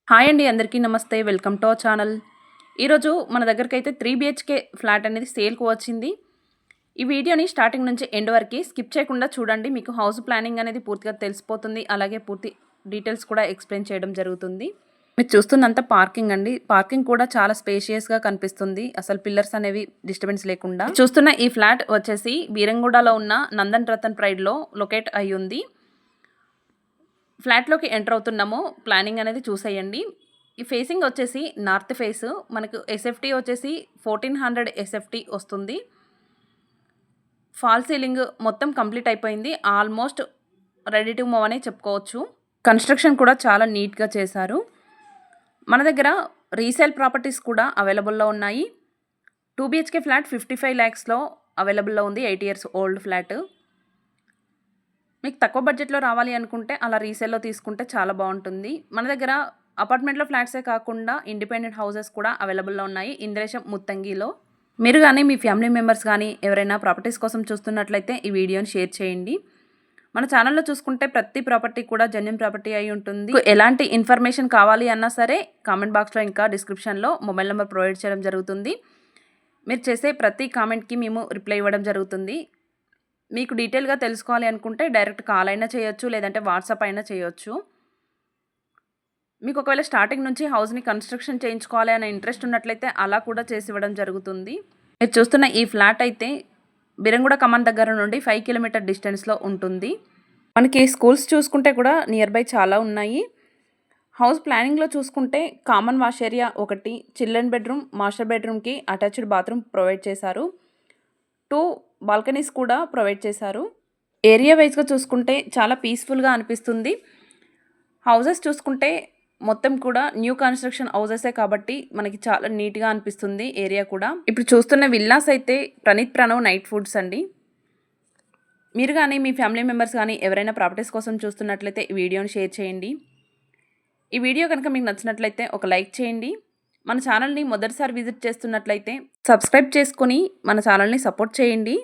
Hi అండి, అందరికీ నమస్తే. Welcome to our channel. ఈరోజు మన దగ్గరకైతే 3 బిహెచ్కే ఫ్లాట్ అనేది సేల్‌కి వచ్చింది. ఈ వీడియోని స్టార్టింగ్ నుంచి ఎండ్ వరకి స్కిప్ చేయకుండా చూడండి. మీకు హౌస్ ప్లానింగ్ అనేది పూర్తిగా తెలిసిపోతుంది. అలాగే పూర్తి డీటెయిల్స్ కూడా ఎక్స్‌ప్లెయిన్ చేయడం జరుగుతుంది. మీరు చూస్తున్నంత పార్కింగ్ అండి. పార్కింగ్ కూడా చాలా స్పేషియస్‌గా కనిపిస్తుంది. అసలు పిల్లర్స్ అనేవి డిస్టర్బెన్స్ లేకుండా. చూస్తున్న ఈ ఫ్లాట్ వచ్చేసి బీరంగూడలో ఉన్న నందన్ రతన్ ప్రైడ్‌లో లొకేట్ అయ్యి ఉంది. ఫ్లాట్‌లోకి ఎంటర్ అవుతున్నాము. ప్లానింగ్ అనేది చూసేయండి. ఈ ఫేసింగ్ వచ్చేసి నార్త్ ఫేస్. మనకు ఎస్ఎఫ్టీ వచ్చేసి 1400 ఎస్ఎఫ్టీ వస్తుంది. ఫాల్ సీలింగ్ మొత్తం కంప్లీట్ అయిపోయింది. ఆల్మోస్ట్ రెడీ టు మూవ్ అనే చెప్పుకోవచ్చు. కన్స్ట్రక్షన్ కూడా చాలా నీట్‌గా చేశారు. మన దగ్గర రీసేల్ ప్రాపర్టీస్ కూడా అవైలబుల్‌లో ఉన్నాయి. 2 బిహెచ్కే ఫ్లాట్ 55 lakhsలో అవైలబుల్‌లో ఉంది. 8 years ఓల్డ్ ఫ్లాట్. మీకు తక్కువ బడ్జెట్‌లో రావాలి అనుకుంటే అలా రీసేల్‌లో తీసుకుంటే చాలా బాగుంటుంది. మన దగ్గర అపార్ట్మెంట్‌లో ఫ్లాట్సే కాకుండా ఇండిపెండెంట్ హౌసెస్ కూడా అవైలబుల్‌లో ఉన్నాయి. ఇంద్రేశం ముత్తంగిలో. మీరు కానీ మీ ఫ్యామిలీ మెంబర్స్ కానీ ఎవరైనా ప్రాపర్టీస్ కోసం చూస్తున్నట్లయితే ఈ వీడియోని షేర్ చేయండి. మన ఛానల్లో చూసుకుంటే ప్రతి ప్రాపర్టీ కూడా జెన్యూన్ ప్రాపర్టీ అయి ఉంటుంది. ఎలాంటి ఇన్ఫర్మేషన్ కావాలి అన్నా సరే కామెంట్ బాక్స్లో ఇంకా డిస్క్రిప్షన్లో మొబైల్ నెంబర్ ప్రొవైడ్ చేయడం జరుగుతుంది. మీరు చేసే ప్రతి కామెంట్కి మేము రిప్లై ఇవ్వడం జరుగుతుంది. మీకు డీటెయిల్‌గా తెలుసుకోవాలి అనుకుంటే డైరెక్ట్ కాల్ అయినా చేయొచ్చు, లేదంటే వాట్సాప్ అయినా చేయొచ్చు. మీకు ఒకవేళ స్టార్టింగ్ నుంచి హౌస్‌ని కన్స్ట్రక్షన్ చేయించుకోవాలి అనే ఇంట్రెస్ట్ ఉన్నట్లయితే అలా కూడా చేసి ఇవ్వడం జరుగుతుంది. మీరు చూస్తున్న ఈ ఫ్లాట్ అయితే బిరంగూడ కమాన్ దగ్గర నుండి 5 కిలోమీటర్ డిస్టెన్స్‌లో ఉంటుంది. మనకి స్కూల్స్ చూసుకుంటే కూడా నియర్ బై చాలా ఉన్నాయి. హౌస్ ప్లానింగ్‌లో చూసుకుంటే కామన్ వాష్ ఏరియా ఒకటి, చిల్డ్రన్ బెడ్రూమ్, మాస్టర్ బెడ్రూమ్‌కి అటాచ్డ్ బాత్రూమ్ ప్రొవైడ్ చేశారు. 2 బాల్కనీస్ కూడా ప్రొవైడ్ చేశారు. ఏరియా వైజ్‌గా చూసుకుంటే చాలా పీస్‌ఫుల్‌గా అనిపిస్తుంది. హౌసెస్ చూసుకుంటే మొత్తం కూడా న్యూ కన్స్ట్రక్షన్ హౌసెసే కాబట్టి మనకి చాలా నీట్‌గా అనిపిస్తుంది ఏరియా కూడా. ఇప్పుడు చూస్తున్న విల్లాస్ అయితే ప్రణీత్ ప్రణవ్ నైట్ ఫుడ్స్ అండి. మీరు కానీ మీ ఫ్యామిలీ మెంబర్స్ కానీ ఎవరైనా ప్రాపర్టీస్ కోసం చూస్తున్నట్లయితే ఈ వీడియోని షేర్ చేయండి. ఈ వీడియో కనుక మీకు నచ్చినట్లయితే ఒక లైక్ చేయండి. మన ఛానల్ని మొదటిసారి విజిట్ చేస్తున్నట్లయితే సబ్స్క్రైబ్ చేసుకొని మన ఛానల్ని సపోర్ట్ చేయండి.